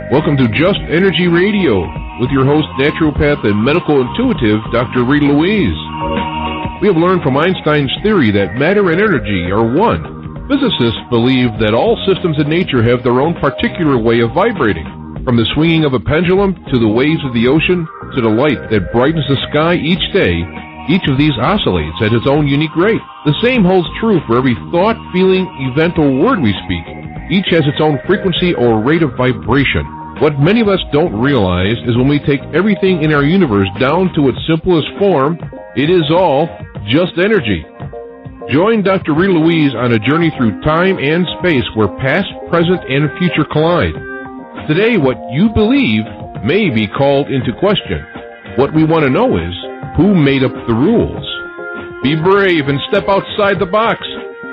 Welcome to Just Energy Radio with your host, naturopath and medical intuitive, Dr. Rita Louise. We have learned from Einstein's theory that matter and energy are one. Physicists believe that all systems in nature have their own particular way of vibrating. From the swinging of a pendulum to the waves of the ocean to the light that brightens the sky each day, each of these oscillates at its own unique rate. The same holds true for every thought, feeling, event, or word we speak. Each has its own frequency or rate of vibration. What many of us don't realize is when we take everything in our universe down to its simplest form, it is all just energy. Join Dr. Rita Louise on a journey through time and space where past, present, and future collide. Today, what you believe may be called into question. What we want to know is, who made up the rules? Be brave and step outside the box.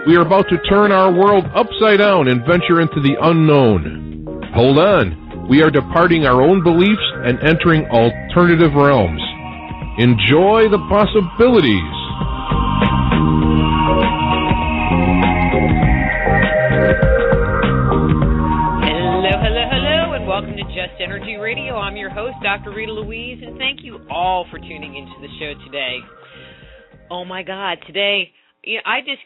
We are about to turn our world upside down and venture into the unknown. Hold on. We are departing our own beliefs and entering alternative realms. Enjoy the possibilities. Hello, and welcome to Just Energy Radio. I'm your host, Dr. Rita Louise, and thank you all for tuning into the show today. Oh my God, today, I just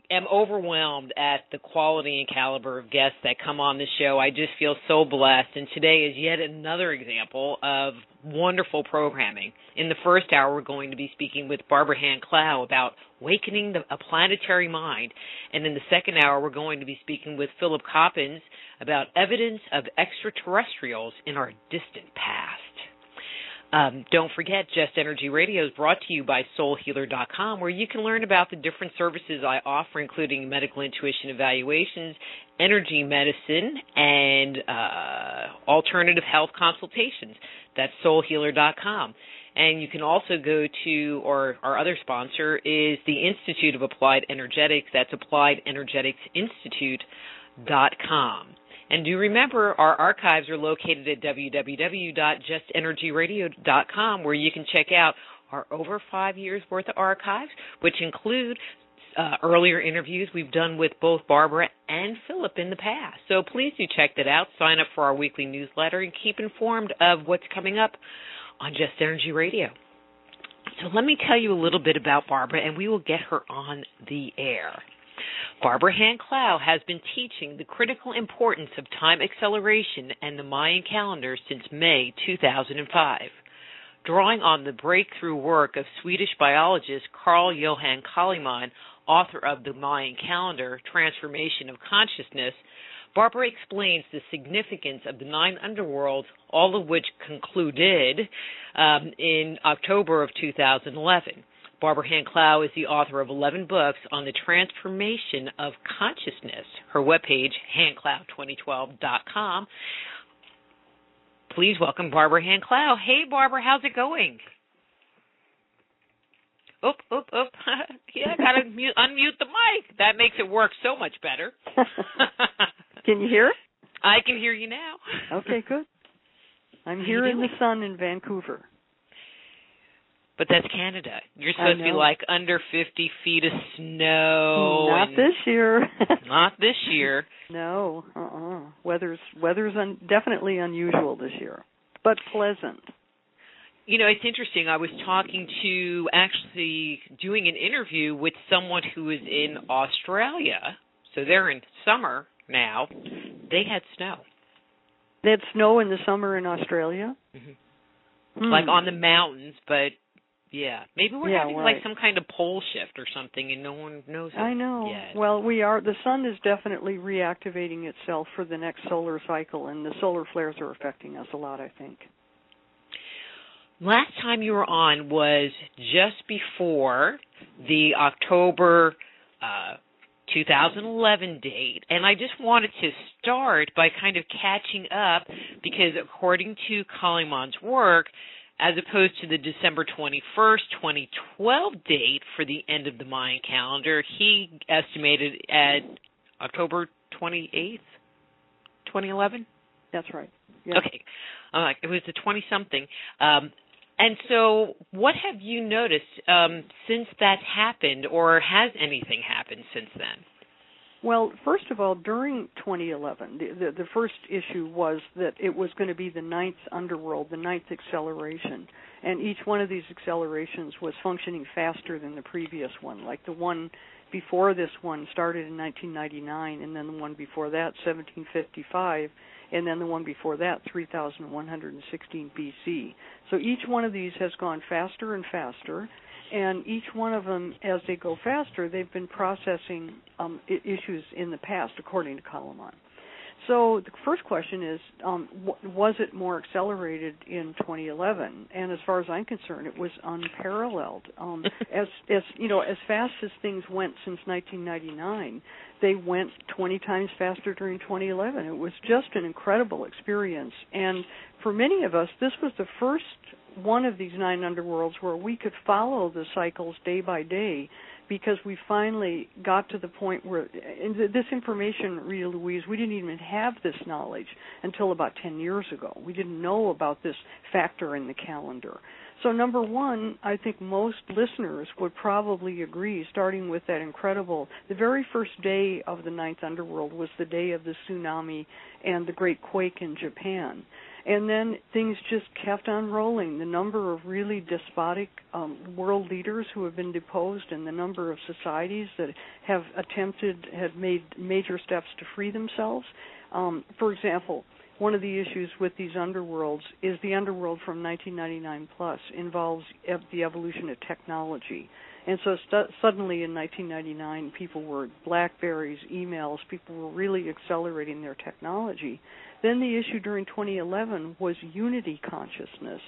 am overwhelmed at the quality and caliber of guests that come on the show. I just feel so blessed, and today is yet another example of wonderful programming. In the first hour, we're going to be speaking with Barbara Hand Clow about awakening a planetary mind, and in the second hour, we're going to be speaking with Philip Coppens about evidence of extraterrestrials in our distant past. Don't forget, Just Energy Radio is brought to you by soulhealer.com, where you can learn about the different services I offer, including medical intuition evaluations, energy medicine, and alternative health consultations. That's soulhealer.com. And you can also go to, or our other sponsor is the Institute of Applied Energetics. That's appliedenergeticsinstitute.com. And do remember, our archives are located at www.justenergyradio.com, where you can check out our over 5 years' worth of archives, which include earlier interviews we've done with both Barbara and Philip in the past. So please do check that out. Sign up for our weekly newsletter and keep informed of what's coming up on Just Energy Radio. So let me tell you a little bit about Barbara, and we will get her on the air. Barbara Hand Clow has been teaching the critical importance of time acceleration and the Mayan calendar since May 2005. Drawing on the breakthrough work of Swedish biologist Carl Johan Calleman, author of the Mayan Calendar, Transformation of Consciousness, Barbara explains the significance of the Nine Underworlds, all of which concluded in October of 2011. Barbara Hand Clow is the author of 11 books on the transformation of consciousness. Her webpage, handclow2012.com. Please welcome Barbara Hand Clow. Hey, Barbara, how's it going? Oop. Yeah, I got to unmute the mic. That makes it work so much better. Can you hear? I can hear you now. Okay, good. I'm here in the sun in Vancouver. But that's Canada. You're supposed to be like under 50 feet of snow. Not this year. Not this year. No. Weather's definitely unusual this year, but pleasant. You know, it's interesting. I was doing an interview with someone who is in Australia. So they're in summer now. They had snow. They had snow in the summer in Australia? Mm-hmm. Like on the mountains, but... Yeah, maybe we're having like some kind of pole shift or something, and no one knows it. I know. Yet. Well, we are. The sun is definitely reactivating itself for the next solar cycle, and the solar flares are affecting us a lot, I think. Last time you were on was just before the October 2011 date, and I just wanted to start by kind of catching up, because according to Calleman's work, as opposed to the December 21st, 2012 date for the end of the Mayan calendar, he estimated at October 28th, 2011? That's right. Yeah. Okay. It was the 20-something. And so what have you noticed since that's happened, or has anything happened since then? Well, first of all, during 2011, the first issue was that it was going to be the ninth underworld, the ninth acceleration. And each one of these accelerations was functioning faster than the previous one. Like the one before this one started in 1999, and then the one before that, 1755, and then the one before that, 3116 BC. So each one of these has gone faster and faster. And each one of them, as they go faster, they've been processing issues in the past, according to Calleman. So the first question is, was it more accelerated in 2011? And as far as I'm concerned, it was unparalleled. As fast as things went since 1999, they went 20 times faster during 2011. It was just an incredible experience. And for many of us, this was the first one of these 9 underworlds where we could follow the cycles day by day, because we finally got to the point where this information, Rita Louise, we didn't even have this knowledge until about 10 years ago. We didn't know about this factor in the calendar. So number one, I think most listeners would probably agree, starting with that the very first day of the 9th underworld was the day of the tsunami and the great quake in Japan. And then things just kept on rolling. The number of really despotic world leaders who have been deposed, and the number of societies that have made major steps to free themselves. For example, one of the issues with these underworlds is the underworld from 1999 plus involves the evolution of technology. And so suddenly in 1999, people were BlackBerries, emails, people were really accelerating their technology. Then the issue during 2011 was unity consciousness.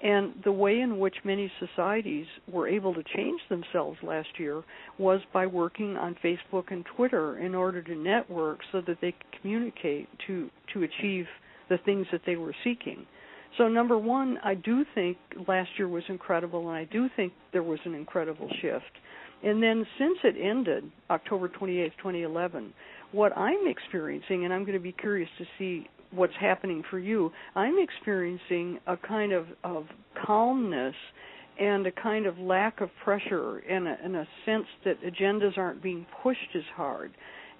And the way in which many societies were able to change themselves last year was by working on Facebook and Twitter in order to network so that they could communicate to achieve the things that they were seeking. So number one, I do think last year was incredible, and I do think there was an incredible shift. And then since it ended, October 28th, 2011, what I'm experiencing, and I'm going to be curious to see what's happening for you, I'm experiencing a kind of calmness and a kind of lack of pressure and a sense that agendas aren't being pushed as hard.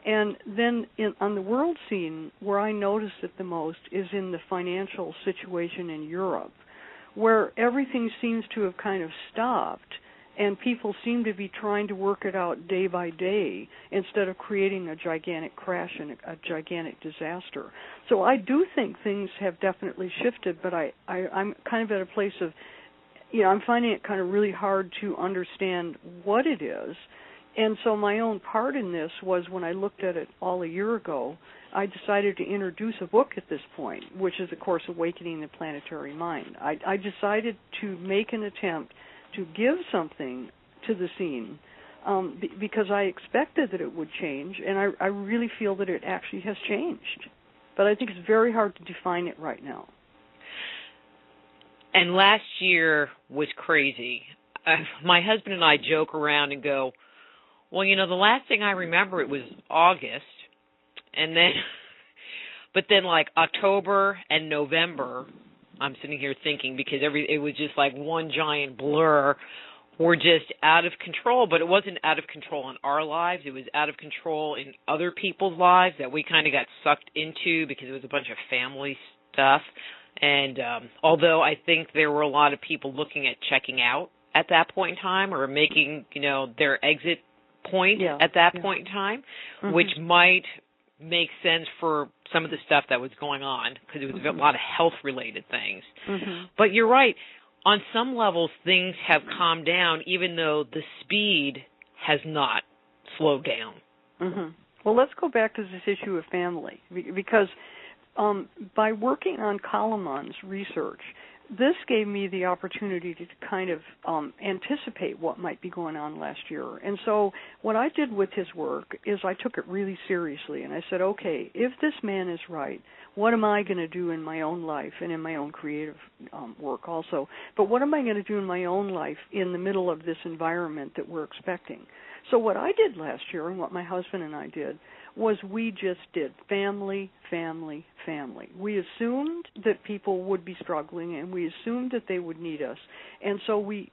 And then on the world scene, where I notice it the most is in the financial situation in Europe, where everything seems to have kind of stopped, and people seem to be trying to work it out day by day instead of creating a gigantic crash and a gigantic disaster. So I do think things have definitely shifted, but I'm kind of at a place of, I'm finding it kind of really hard to understand what it is. And so my own part in this was, when I looked at it all a year ago, I decided to introduce a book at this point, which is, of course, Awakening the Planetary Mind. I decided to make an attempt to give something to the scene because I expected that it would change, and I really feel that it actually has changed. But I think it's very hard to define it right now. And last year was crazy. My husband and I joke around and go, well, the last thing I remember, it was August, and then, but then like October and November, I'm sitting here thinking, because it was just like one giant blur, were just out of control. But it wasn't out of control in our lives; it was out of control in other people's lives that we kind of got sucked into because it was a bunch of family stuff. And although I think there were a lot of people looking at checking out at that point in time, or making their exit point at that point in time, which might make sense for some of the stuff that was going on, because it was a lot of health-related things. But you're right. On some levels, things have calmed down, even though the speed has not slowed down. Well, let's go back to this issue of family, because by working on Calleman's research, this gave me the opportunity to kind of anticipate what might be going on last year. And so what I did with his work is I took it really seriously, and I said, okay, if this man is right, what am I going to do in my own life and in my own creative work also? But what am I going to do in my own life in the middle of this environment that we're expecting? So what I did last year, and what my husband and I did, was we just did family, family, family. We assumed that people would be struggling, and we assumed that they would need us. And so we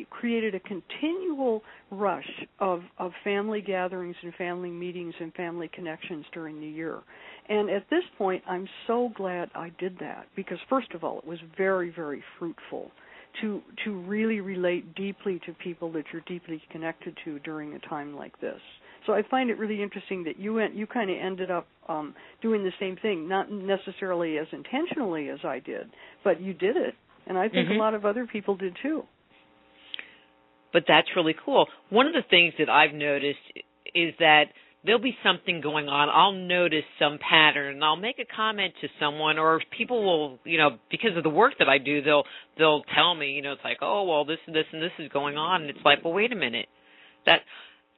created a continual rush of family gatherings and family meetings and family connections during the year. And at this point, I'm so glad I did that, because first of all, it was very, very fruitful to really relate deeply to people that you're deeply connected to during a time like this. So I find it really interesting that you kind of ended up doing the same thing, not necessarily as intentionally as I did, but you did it, and I think a lot of other people did too. But that's really cool. One of the things that I've noticed is that there'll be something going on. I'll notice some pattern, and I'll make a comment to someone, or people will, because of the work that I do, they'll tell me, it's like, oh, well, this and this and this is going on, and it's like, well, wait a minute. That,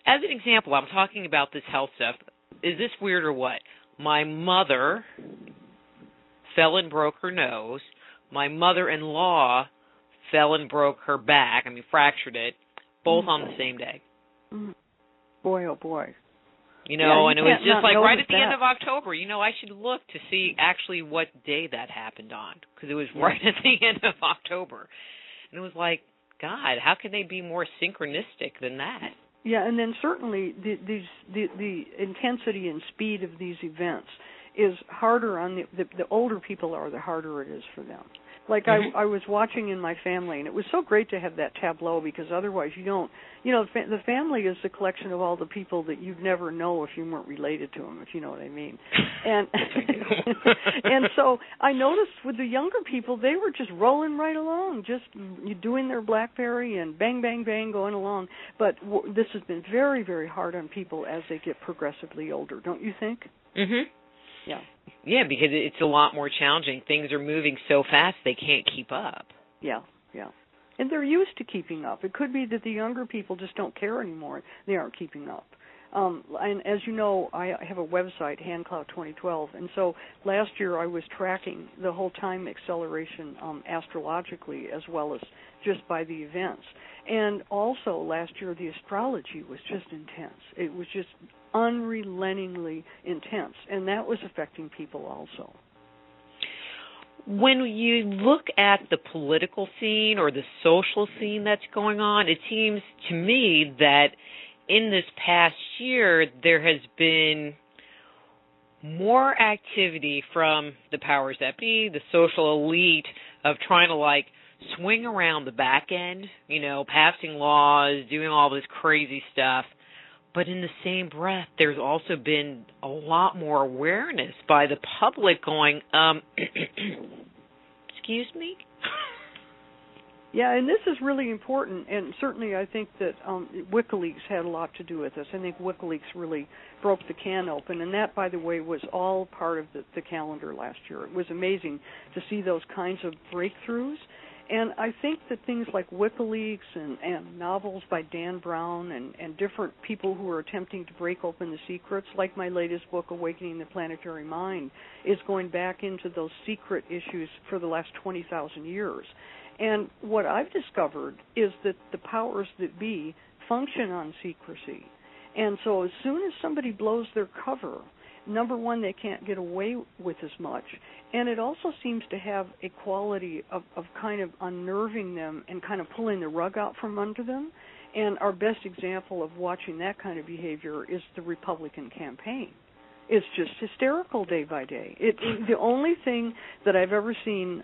as an example, I'm talking about this health stuff. Is this weird or what? My mother fell and broke her nose. My mother-in-law fell and broke her back. Fractured it, both on the same day. Boy, oh boy. And it was just like right at the end of October. I should look to see actually what day that happened on, because it was right at the end of October. And it was like, God, how can they be more synchronistic than that? Yeah, and then certainly the intensity and speed of these events is harder on the older people are, the harder it is for them. Like I was watching in my family, and it was so great to have that tableau, because otherwise you don't, the family is the collection of all the people that you'd never know if you weren't related to them, if you know what I mean. And and so I noticed with the younger people, they were just rolling right along, just doing their BlackBerry and bang, bang, bang, going along. But this has been very, very hard on people as they get progressively older, don't you think? Mm-hmm. Yeah. Yeah, because it's a lot more challenging. Things are moving so fast they can't keep up. Yeah. And they're used to keeping up. It could be that the younger people just don't care anymore. They aren't keeping up. And as you know, I have a website, Hand Clow 2012, and so last year I was tracking the whole time acceleration astrologically, as well as just by the events. And also last year the astrology was just intense. It was just unrelentingly intense, and that was affecting people also. When you look at the political scene or the social scene that's going on, it seems to me that in this past year there has been more activity from the powers that be, the social elite, of trying to swing around the back end, passing laws, doing all this crazy stuff. But in the same breath, there's also been a lot more awareness by the public going, excuse me? Yeah, and this is really important, and certainly I think that WikiLeaks had a lot to do with this. I think WikiLeaks really broke the can open, and that, by the way, was all part of the calendar last year. It was amazing to see those kinds of breakthroughs. And I think that things like WikiLeaks and novels by Dan Brown and different people who are attempting to break open the secrets, like my latest book, Awakening the Planetary Mind, is going back into those secret issues for the last 20,000 years. And what I've discovered is that the powers that be function on secrecy. And so as soon as somebody blows their cover, number one, they can't get away with as much. And it also seems to have a quality of kind of unnerving them and kind of pulling the rug out from under them. And our best example of watching that kind of behavior is the Republican campaign. It's just hysterical day by day. The only thing that I've ever seen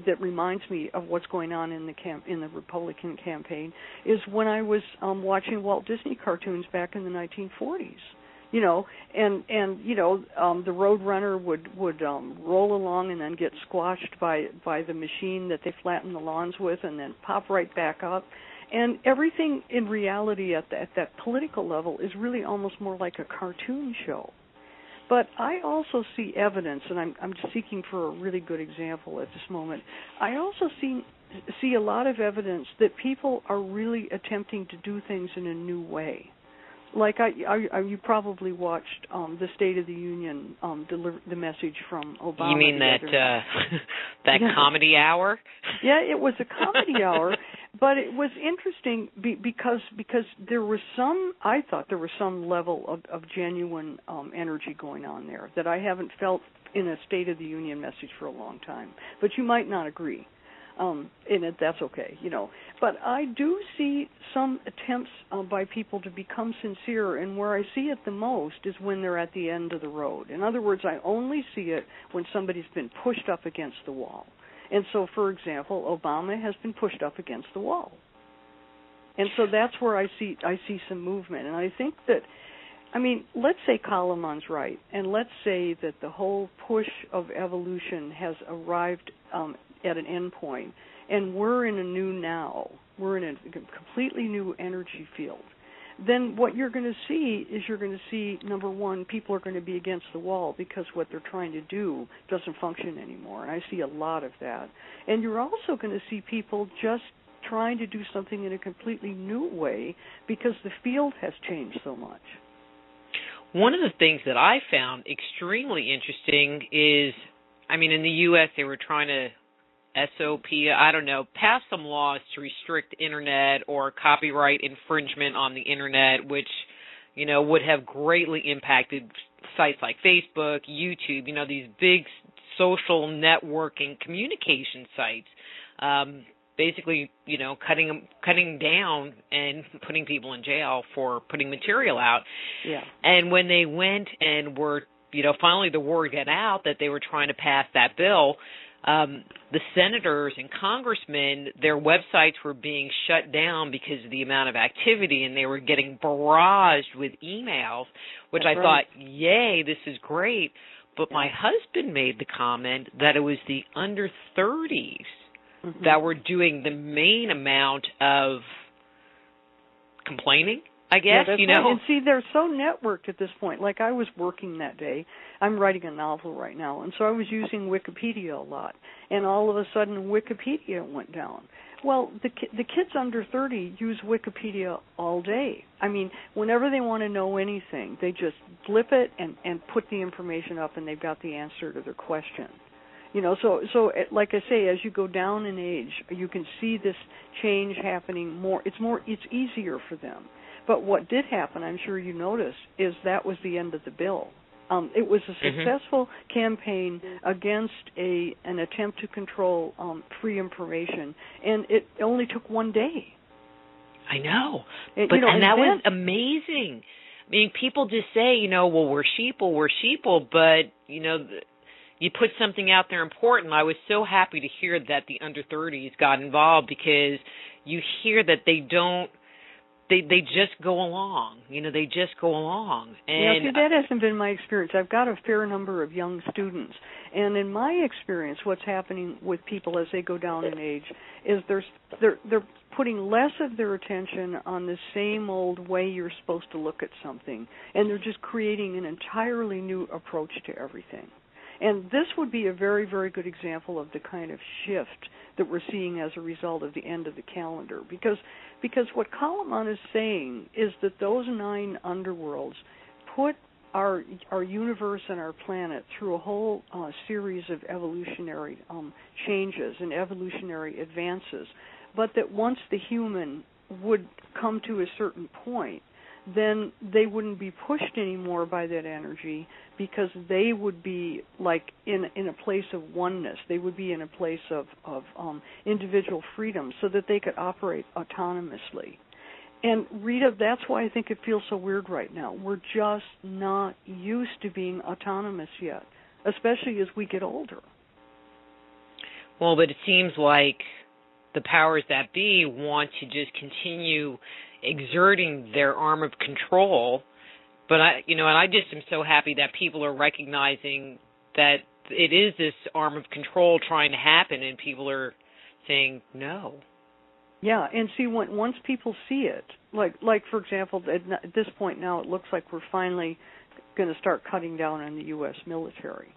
that reminds me of what's going on in the Republican campaign is when I was watching Walt Disney cartoons back in the 1940s. The Roadrunner would roll along and then get squashed by the machine that they flatten the lawns with, and then pop right back up. And everything in reality at that political level is really almost more like a cartoon show. But I also see evidence, and I'm seeking for a really good example at this moment. I also see a lot of evidence that people are really attempting to do things in a new way. Like you probably watched the State of the Union deliver the message from Obama. You mean that comedy hour? Yeah, it was a comedy hour, But it was interesting because I thought there was some level of genuine energy going on there that I haven't felt in a State of the Union message for a long time. But you might not agree. And that's okay, But I do see some attempts by people to become sincere, and where I see it the most is when they're at the end of the road. In other words, I only see it when somebody's been pushed up against the wall. And so, for example, Obama has been pushed up against the wall. And so that's where I see some movement. And I think that, let's say Calleman's right, and let's say that the whole push of evolution has arrived at an end point, and we're in a new now. We're in a completely new energy field. Then what you're going to see, number one, people are going to be against the wall because what they're trying to do doesn't function anymore. And I see a lot of that. And you're also going to see people just trying to do something in a completely new way because the field has changed so much. One of the things that I found extremely interesting is, in the U.S. they were trying to pass some laws to restrict Internet or copyright infringement on the Internet, which, would have greatly impacted sites like Facebook, YouTube, these big social networking communication sites, basically, cutting down and putting people in jail for putting material out. Yeah. And when they went and were, finally the word got out that they were trying to pass that bill, the senators and congressmen, their websites were being shut down because of the amount of activity, and they were getting barraged with emails, which That's I thought, yay, this is great. But my husband made the comment that it was the under 30s that were doing the main amount of complaining, I guess, Right. And see, they're so networked at this point. Like I was working that day. I'm writing a novel right now, and so I was using Wikipedia a lot. And all of a sudden, Wikipedia went down. Well, the kids under 30 use Wikipedia all day. Whenever they want to know anything, they just flip it and put the information up, and they've got the answer to their question. So like I say, as you go down in age, you can see this change happening more. It's easier for them. But what did happen, I'm sure you noticed, is that was the end of the bill. It was a successful campaign against an attempt to control free information, and it only took one day. I know, and that was amazing. People just say, well, we're sheeple, but you put something out there important. I was so happy to hear that the under 30s got involved because you hear that they don't. They just go along, they just go along. And see, that hasn't been my experience. I've got a fair number of young students, and in my experience, what's happening with people as they go down in age is they're putting less of their attention on the same old way you're supposed to look at something, and they're just creating an entirely new approach to everything. And this would be a very, very good example of the kind of shift that we're seeing as a result of the end of the calendar. Because what Calleman is saying is that those 9 underworlds put our universe and our planet through a whole series of evolutionary changes and evolutionary advances, but that once the human would come to a certain point, then they wouldn't be pushed anymore by that energy because they would be like in a place of oneness. They would be in a place of individual freedom so that they could operate autonomously. And Rita, that's why I think it feels so weird right now. We're just not used to being autonomous yet, especially as we get older. Well, but it seems like the powers that be want to just continue exerting their arm of control, but I just am so happy that people are recognizing that it is this arm of control trying to happen, and people are saying no. Yeah, and see, once people see it, like for example, at this point now, it looks like we're finally going to start cutting down on the U.S. military.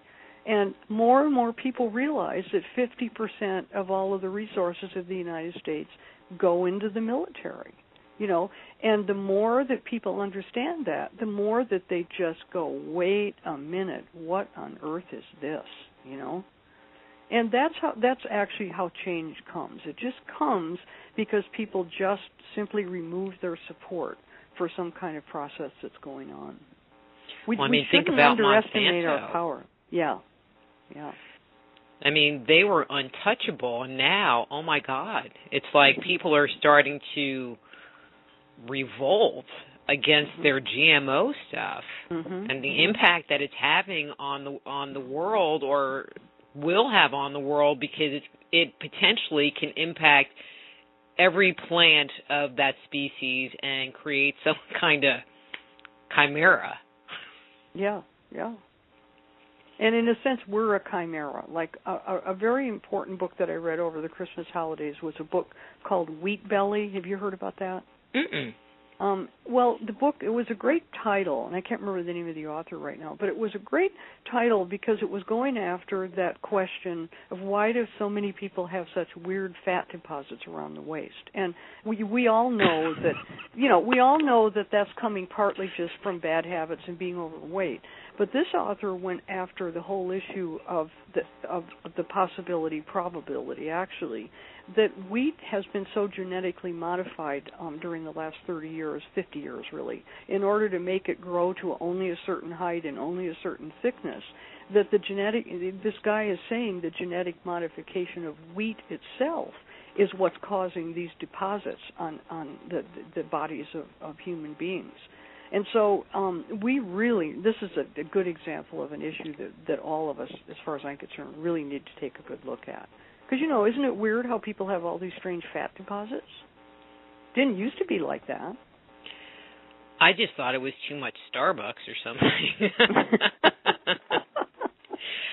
And more people realize that 50% of all of the resources of the United States go into the military. And the more that people understand that, the more that they just go, wait a minute, what on earth is this, And that's actually how change comes. It just comes because people just simply remove their support for some kind of process that's going on. We think shouldn't about underestimate Monsanto. our power. Yeah. I mean, they were untouchable, and now, oh my God, it's like people are starting to revolt against their GMO stuff and the impact that it's having on the world, or will have on the world, because it potentially can impact every plant of that species and create some kind of chimera. Yeah. And in a sense, we're a chimera. Like a very important book that I read over the Christmas holidays was a book called Wheat Belly. Have you heard about that? Mm-mm. Well, the book, it was a great title, and I can't remember the name of the author right now, but it was a great title because it was going after that question of why do so many people have such weird fat deposits around the waist. And we all know that, we all know that that's coming partly just from bad habits and being overweight. But this author went after the whole issue of the probability, actually, that wheat has been so genetically modified during the last 30 years, 50 years really, in order to make it grow to only a certain height and only a certain thickness, that this guy is saying the genetic modification of wheat itself is what's causing these deposits on the bodies of human beings. And so this is a good example of an issue that all of us, as far as I'm concerned, really need to take a good look at. Because, isn't it weird how people have all these strange fat deposits? Didn't used to be like that. I just thought it was too much Starbucks or something.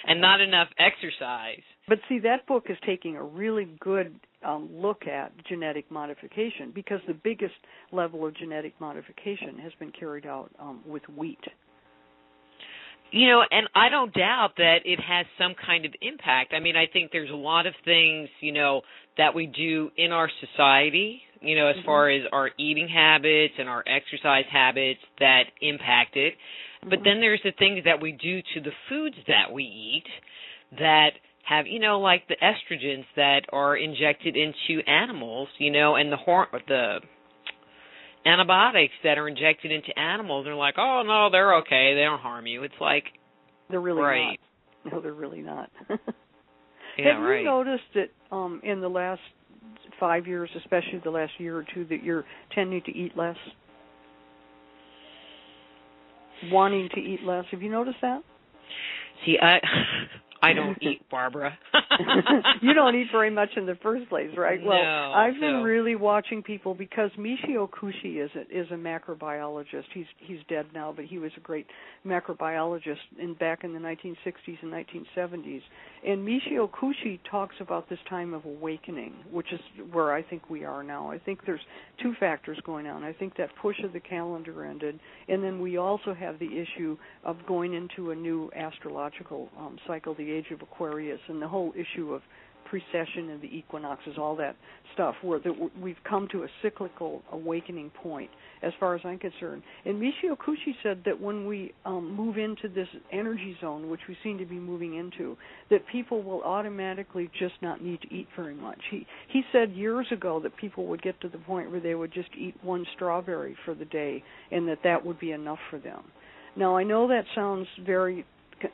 And not enough exercise. But see, that book is taking a really good look at genetic modification, because the biggest level of genetic modification has been carried out with wheat. And I don't doubt that it has some kind of impact. I mean, I think there's a lot of things, that we do in our society, as far as our eating habits and our exercise habits that impact it. But then there's the things that we do to the foods that we eat that have, like the estrogens that are injected into animals, and the antibiotics that are injected into animals. They're like, oh, no, they're okay. They don't harm you. It's like, they're really right. not. No, they're really not. Yeah, have right. you noticed that in the last 5 years, especially the last year or two, that you're tending to eat less? Wanting to eat less. Have you noticed that? See, I don't eat, Barbara. You don't eat very much in the first place, right? Well, no, I've been really watching people, because Michio Kushi is a macrobiologist. He's dead now, but he was a great macrobiologist back in the 1960s and 1970s. And Michio Kushi talks about this time of awakening, which is where I think we are now. I think there's two factors going on. I think that push of the calendar ended, and then we also have the issue of going into a new astrological cycle, the age of Aquarius, and the whole issue of precession and the equinoxes, all that stuff, where we've come to a cyclical awakening point, as far as I'm concerned. And Michio Kushi said that when we move into this energy zone, which we seem to be moving into, that people will automatically just not need to eat very much. He said years ago that people would get to the point where they would just eat one strawberry for the day, and that would be enough for them. Now, I know that sounds very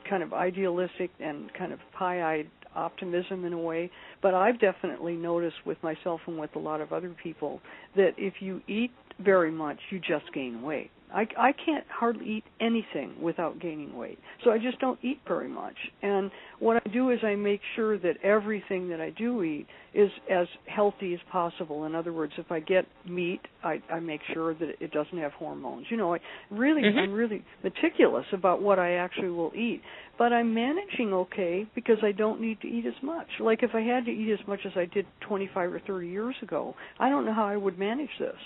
kind of idealistic and kind of pie-eyed optimism in a way, but I've definitely noticed with myself and with a lot of other people that if you eat very much, you just gain weight. I can't hardly eat anything without gaining weight, so I just don't eat very much. And what I do is I make sure that everything that I do eat is as healthy as possible. In other words, if I get meat, I make sure that it doesn't have hormones. I'm really meticulous about what I actually will eat. But I'm managing okay because I don't need to eat as much. Like if I had to eat as much as I did 25 or 30 years ago, I don't know how I would manage this.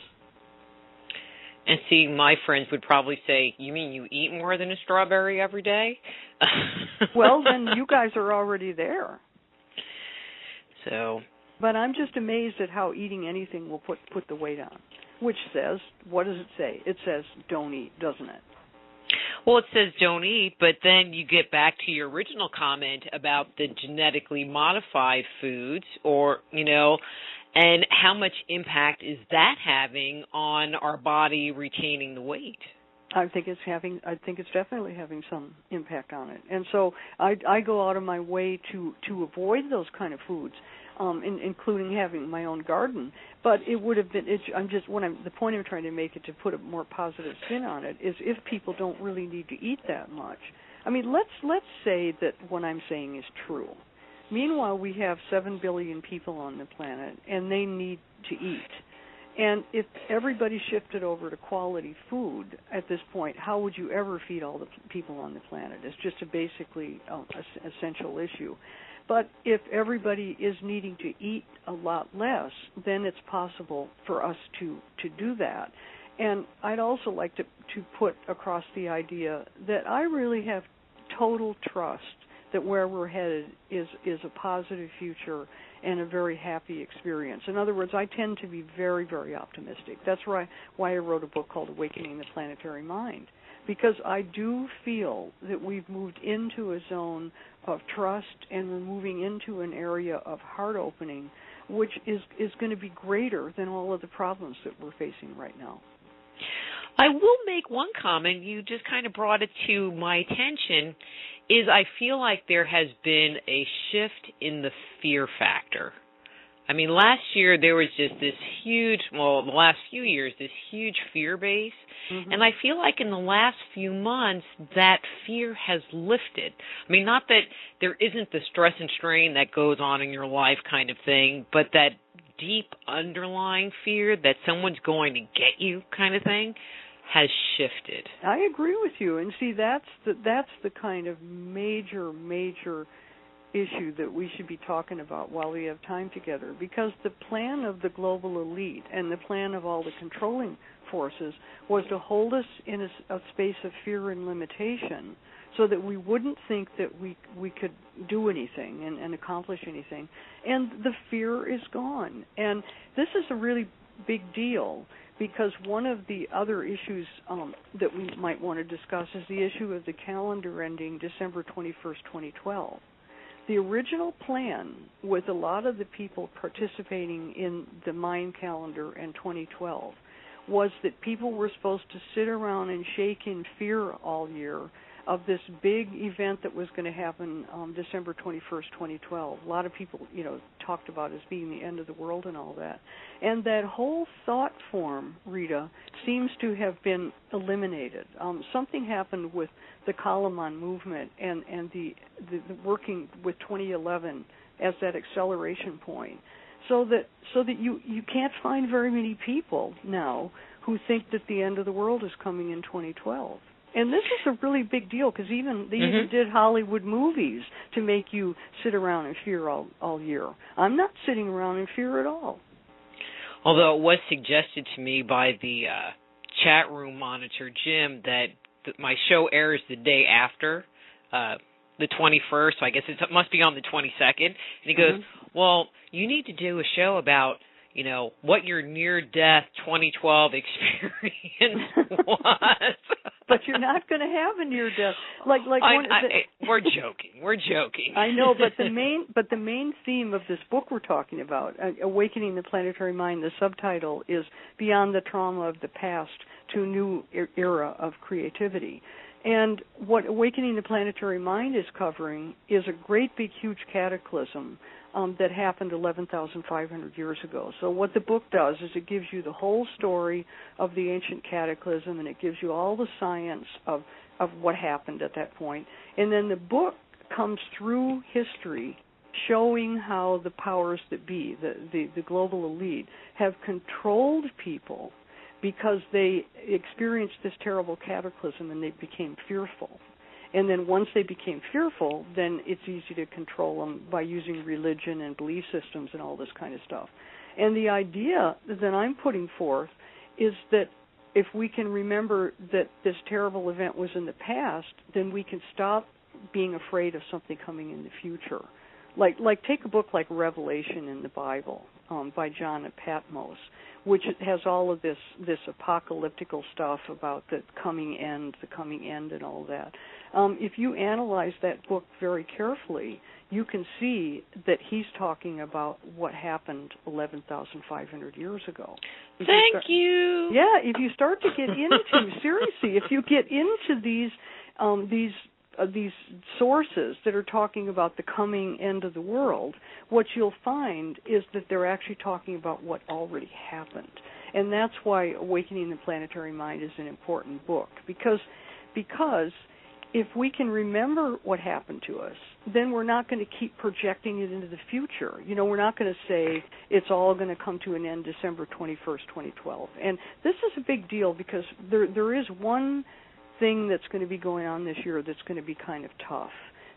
And see, my friends would probably say, you mean you eat more than a strawberry every day? Well, then you guys are already there. So. But I'm just amazed at how eating anything will put the weight on, which says, what does it say? It says don't eat, doesn't it? Well, it says don't eat, but then you get back to your original comment about the genetically modified foods, or, and how much impact is that having on our body retaining the weight? I think it's definitely having some impact on it. And so I go out of my way to avoid those kind of foods, including having my own garden. But it would have been. The point I'm trying to make it, to put a more positive spin on it, is if people don't really need to eat that much. I mean, let's say that what I'm saying is true. Meanwhile, we have 7 billion people on the planet, and they need to eat. And if everybody shifted over to quality food at this point, how would you ever feed all the people on the planet? It's just a basically essential issue. But if everybody is needing to eat a lot less, then it's possible for us to do that. And I'd also like to put across the idea that I really have total trust that where we're headed is a positive future and a very happy experience. In other words, I tend to be very, very optimistic. That's why I wrote a book called Awakening the Planetary Mind, because I do feel that we've moved into a zone of trust and we're moving into an area of heart opening, which is going to be greater than all of the problems that we're facing right now. I will make one comment. You just kind of brought it to my attention, is I feel like there has been a shift in the fear factor. I mean, last year there was just this huge, the last few years, this huge fear base. Mm-hmm. And I feel like in the last few months that fear has lifted. I mean, not that there isn't the stress and strain that goes on in your life kind of thing, but that deep underlying fear that someone's going to get you kind of thing has shifted. I agree with you. And see, that's the kind of major issue that we should be talking about while we have time together, because the plan of the global elite and the plan of all the controlling forces was to hold us in a space of fear and limitation so that we wouldn't think that we could do anything and accomplish anything. And the fear is gone. And this is a really big deal, because one of the other issues that we might want to discuss is the issue of the calendar ending December 21st, 2012. The original plan, with a lot of the people participating in the Mayan Calendar in 2012, was that people were supposed to sit around and shake in fear all year of this big event that was going to happen December 21st, 2012. A lot of people, talked about it as being the end of the world and all that. And that whole thought form, Rita, seems to have been eliminated. Something happened with the Calleman movement and the working with 2011 as that acceleration point, so that you can't find very many people now who think that the end of the world is coming in 2012. And this is a really big deal, because they even did Hollywood movies to make you sit around in fear all year. I'm not sitting around in fear at all. Although it was suggested to me by the chat room monitor, Jim, that my show airs the day after, the 21st, so I guess it must be on the 22nd. And he goes, well, you need to do a show about, what your near-death 2012 experience was. But you're not going to have a near-death. We're joking. I know, but the main theme of this book we're talking about, Awakening the Planetary Mind, the subtitle is Beyond the Trauma of the Past to a New Era of Creativity. And what Awakening the Planetary Mind is covering is a great big huge cataclysm that happened 11,500 years ago. So what the book does is it gives you the whole story of the ancient cataclysm, and it gives you all the science of what happened at that point. And then the book comes through history showing how the powers that be, the global elite, have controlled people because they experienced this terrible cataclysm and they became fearful. And then once they became fearful, then it's easy to control them by using religion and belief systems and all this kind of stuff. And the idea that I'm putting forth is that if we can remember that this terrible event was in the past, then we can stop being afraid of something coming in the future. Like take a book like Revelation in the Bible by John of Patmos, which has all of this apocalyptical stuff about the coming end and all that. If you analyze that book very carefully, you can see that he's talking about what happened 11,500 years ago. Thank you. Yeah, if you start to get into, seriously, if you get into these sources that are talking about the coming end of the world, what you'll find is that they're actually talking about what already happened. And that's why Awakening the Planetary Mind is an important book, because if we can remember what happened to us, then we're not going to keep projecting it into the future. You know, we're not going to say it's all going to come to an end December 21st, 2012. And this is a big deal because there is one thing that's going to be going on this year that's going to be kind of tough.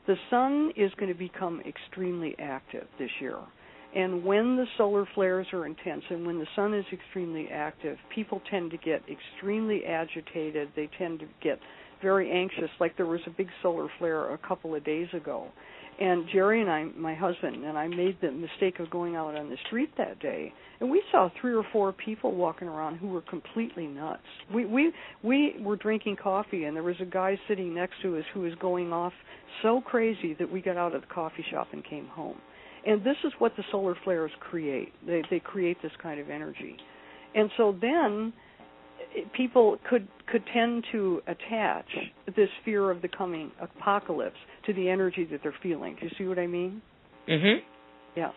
The sun is going to become extremely active this year. And when the solar flares are intense and when the sun is extremely active, people tend to get extremely agitated. They tend to get very anxious, like there was a big solar flare a couple of days ago. And Jerry and I, my husband, and I made the mistake of going out on the street that day, and we saw 3 or 4 people walking around who were completely nuts. We were drinking coffee, and there was a guy sitting next to us who was going off so crazy that we got out of the coffee shop and came home. And this is what the solar flares create. They create this kind of energy. And so then people could tend to attach this fear of the coming apocalypse to the energy that they're feeling. Do you see what I mean? Mhm. Yeah.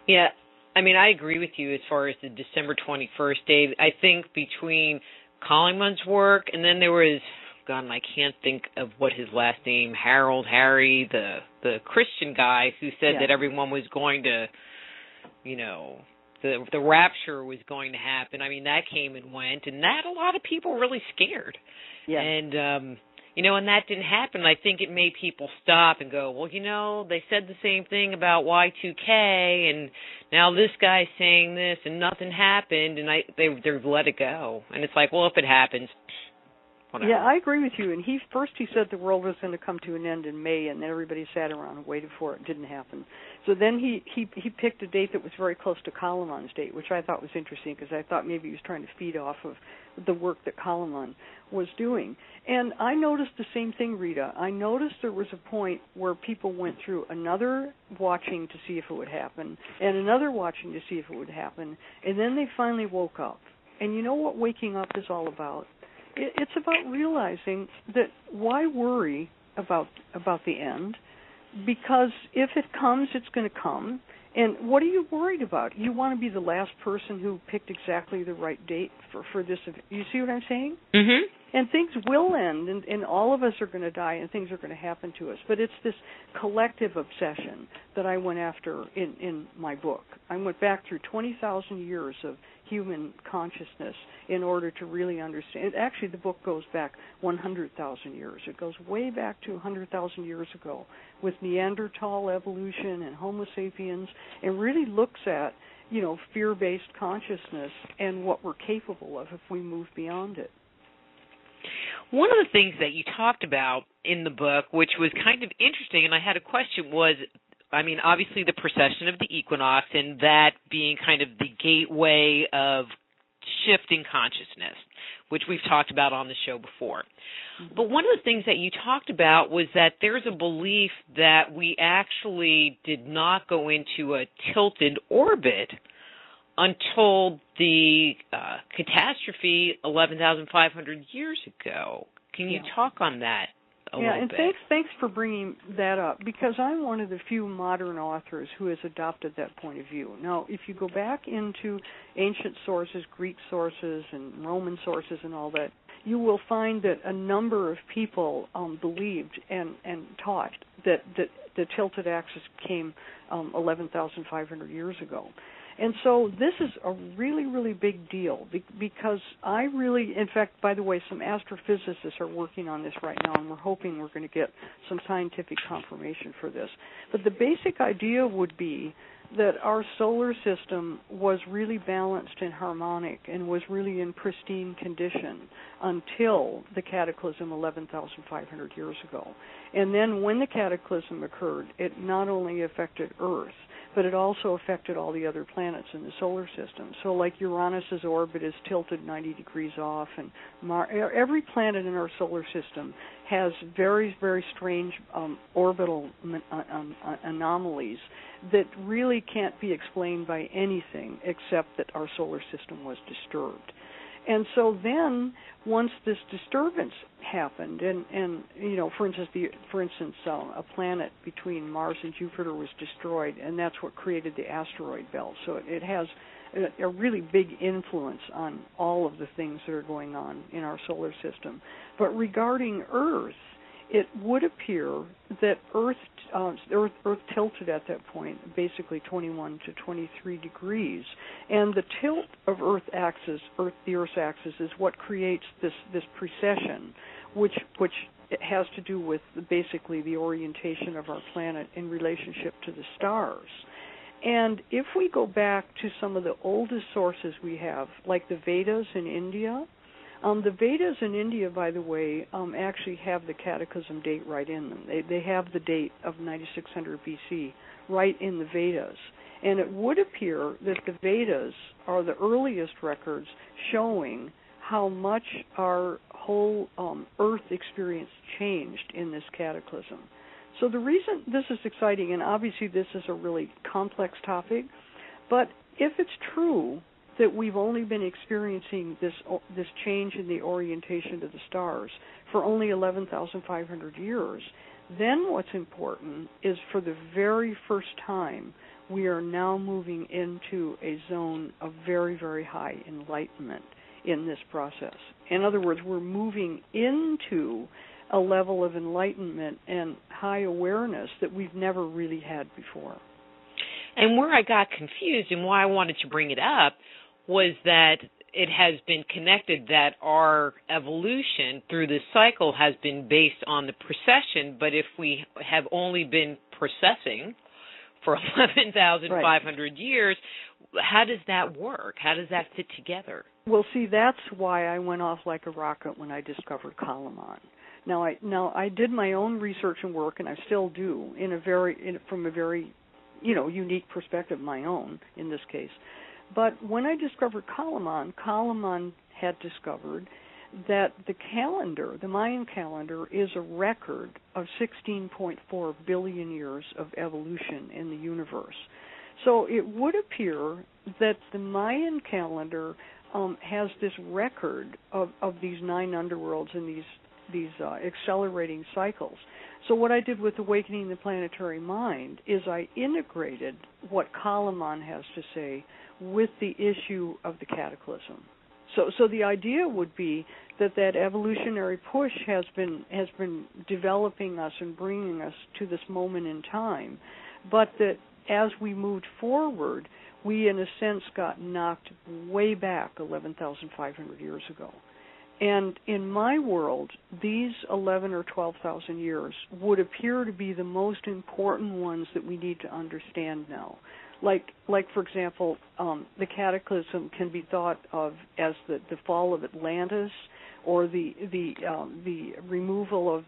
Yeah. I mean, I agree with you as far as the December 21st date. I think between Calleman's work and then there was, God, I can't think of what his last name, Harry, the Christian guy who said that everyone was going to, you know, the rapture was going to happen. I mean, that came and went, and that a lot of people were really scared. Yeah. And, you know, and that didn't happen. I think it made people stop and go, well, you know, they said the same thing about Y2K, and now this guy's saying this, and nothing happened, and they've let it go. And it's like, well, if it happens, whatever. Yeah, I agree with you. And he said the world was going to come to an end in May, and then everybody sat around and waited for it. It didn't happen. So then he picked a date that was very close to Calleman's date, which I thought was interesting because I thought maybe he was trying to feed off of the work that Calleman was doing. And I noticed the same thing, Rita. I noticed there was a point where people went through another watching to see if it would happen and another watching to see if it would happen, and then they finally woke up. And you know what waking up is all about? It's about realizing that why worry about the end? Because if it comes, it's going to come. And what are you worried about? You want to be the last person who picked exactly the right date for this event. You see what I'm saying? Mm-hmm. And things will end, and all of us are going to die, and things are going to happen to us. But it's this collective obsession that I went after in my book. I went back through 20,000 years of human consciousness in order to really understand. Actually, the book goes back 100,000 years. It goes way back to 100,000 years ago with Neanderthal evolution and Homo sapiens, and really looks at, you know, fear-based consciousness and what we're capable of if we move beyond it. One of the things that you talked about in the book, which was kind of interesting, and I had a question, was, I mean, obviously the precession of the equinox and that being kind of the gateway of shifting consciousness, which we've talked about on the show before. But one of the things that you talked about was that there's a belief that we actually did not go into a tilted orbit until the catastrophe 11,500 years ago. Can you talk on that a little bit? Yeah, and thanks for bringing that up, because I'm one of the few modern authors who has adopted that point of view. Now, if you go back into ancient sources, Greek sources, and Roman sources and all that, you will find that a number of people believed and taught that the tilted axis came 11,500 years ago. And so this is a really, really big deal because in fact, by the way, some astrophysicists are working on this right now, and we're hoping we're going to get some scientific confirmation for this. But the basic idea would be that our solar system was really balanced and harmonic and was really in pristine condition until the cataclysm 11,500 years ago. And then when the cataclysm occurred, it not only affected Earth, but it also affected all the other planets in the solar system. So like Uranus's orbit is tilted 90 degrees off, and every planet in our solar system has very, very strange orbital anomalies that really can't be explained by anything except that our solar system was disturbed. And so then, once this disturbance happened, and you know, for instance, a planet between Mars and Jupiter was destroyed, and that's what created the asteroid belt. So it has a really big influence on all of the things that are going on in our solar system. But regarding Earth, it would appear that Earth tilted at that point, basically 21 to 23 degrees, and the tilt of the Earth's axis, is what creates this precession, which has to do with basically the orientation of our planet in relationship to the stars. And if we go back to some of the oldest sources we have, like the Vedas in India. The Vedas in India, by the way, actually have the cataclysm date right in them. They have the date of 9600 BC right in the Vedas. And it would appear that the Vedas are the earliest records showing how much our whole Earth experience changed in this cataclysm. So the reason this is exciting, and obviously this is a really complex topic, but if it's true that we've only been experiencing this change in the orientation to the stars for only 11,500 years, then what's important is for the very first time, we are now moving into a zone of very, very high enlightenment in this process. In other words, we're moving into a level of enlightenment and high awareness that we've never really had before. And where I got confused and why I wanted to bring it up was that it has been connected that our evolution through this cycle has been based on the precession, but if we have only been precessing for 11,500 years, how does that work? How does that fit together? Well, see, that's why I went off like a rocket when I discovered Calleman. Now I did my own research and work, and I still do, from a very unique perspective, my own in this case. But when I discovered Calleman had discovered that the calendar, the Mayan calendar, is a record of 16.4 billion years of evolution in the universe. So it would appear that the Mayan calendar has this record of these 9 underworlds and these accelerating cycles. So what I did with Awakening the Planetary Mind is I integrated what Calleman has to say with the issue of the cataclysm. So the idea would be that evolutionary push has been developing us and bringing us to this moment in time, but that as we moved forward, we in a sense got knocked way back 11,500 years ago. And in my world, these 11 or 12,000 years would appear to be the most important ones that we need to understand now. Like for example, the cataclysm can be thought of as the fall of Atlantis, or the removal of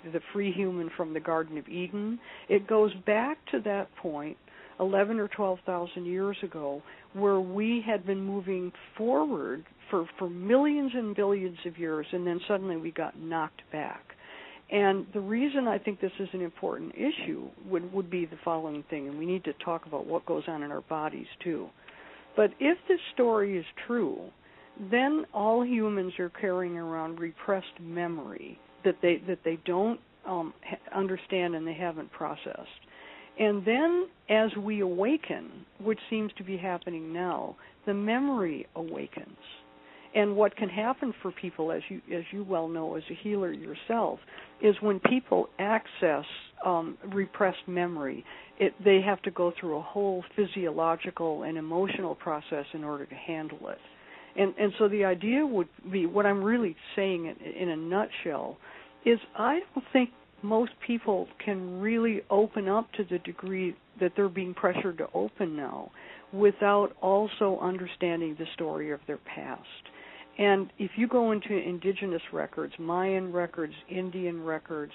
the free human from the Garden of Eden. It goes back to that point, 11 or 12,000 years ago, where we had been moving forward for millions and billions of years, and then suddenly we got knocked back. And the reason I think this is an important issue would be the following thing, and we need to talk about what goes on in our bodies too. But if this story is true, then all humans are carrying around repressed memory that they don't understand and they haven't processed. And then as we awaken, which seems to be happening now, the memory awakens. And what can happen for people, as you well know as a healer yourself, is when people access repressed memory, they have to go through a whole physiological and emotional process in order to handle it. And so the idea would be, what I'm really saying in a nutshell, is I don't think most people can really open up to the degree that they're being pressured to open now without also understanding the story of their past. And if you go into indigenous records, Mayan records, Indian records,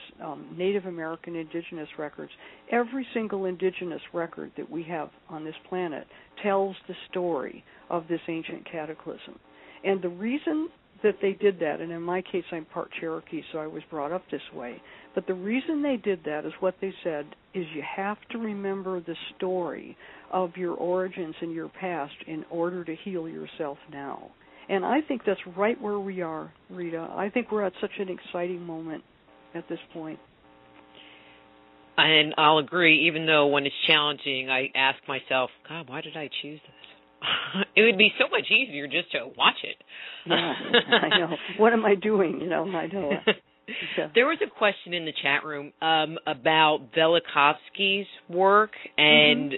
Native American indigenous records, every single indigenous record that we have on this planet tells the story of this ancient cataclysm. And the reason that they did that, and in my case I'm part Cherokee, so I was brought up this way, but the reason they did that is what they said is you have to remember the story of your origins and your past in order to heal yourself now. And I think that's right where we are, Rita. I think we're at such an exciting moment at this point. And I'll agree, even though when it's challenging, I ask myself, God, why did I choose this? It would be so much easier just to watch it. Yeah, I know. What am I doing? I know. Yeah. There was a question in the chat room about Velikovsky's work and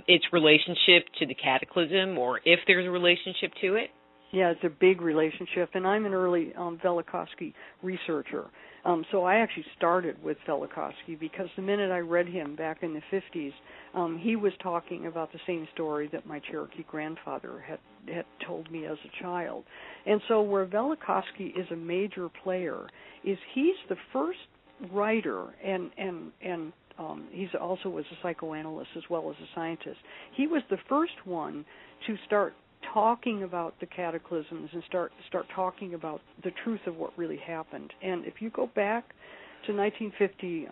its relationship to the cataclysm, or if there's a relationship to it. Yeah, it's a big relationship, and I'm an early Velikovsky researcher. So I actually started with Velikovsky because the minute I read him back in the 50s, he was talking about the same story that my Cherokee grandfather had told me as a child. And so where Velikovsky is a major player is he's the first writer, and he's also was a psychoanalyst as well as a scientist. He was the first one to start talking about the cataclysms and start talking about the truth of what really happened. And if you go back to 1950,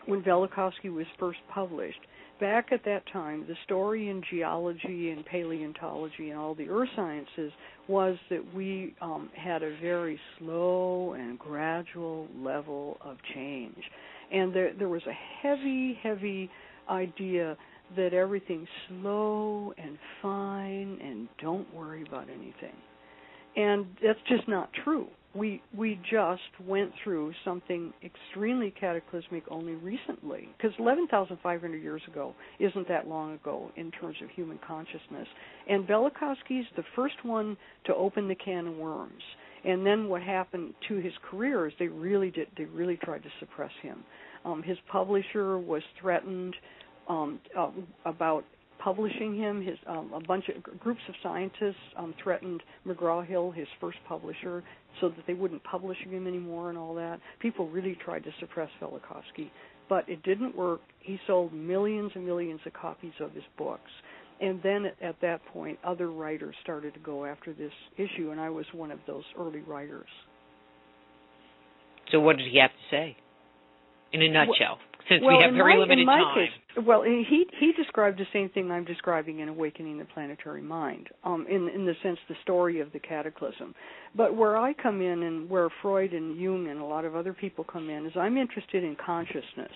when Velikovsky was first published, back at that time, the story in geology and paleontology and all the earth sciences was that we had a very slow and gradual level of change. And there was a heavy idea that everything's slow and fine and don't worry about anything. And that's just not true. We just went through something extremely cataclysmic only recently, because 11,500 years ago isn't that long ago in terms of human consciousness. And Velikovsky's the first one to open the can of worms. And then what happened to his career is they really tried to suppress him. His publisher was threatened about publishing him. A bunch of groups of scientists threatened McGraw-Hill, his first publisher, so that they wouldn't publish him anymore and all that. People really tried to suppress Velikovsky, but it didn't work. He sold millions and millions of copies of his books. And then at that point, other writers started to go after this issue, and I was one of those early writers. So what did he have to say, in a nutshell? Since we have very limited time. Case, well, he described the same thing I'm describing in Awakening the Planetary Mind, in the sense the story of the cataclysm. But where I come in, and where Freud and Jung and a lot of other people come in, is I'm interested in consciousness.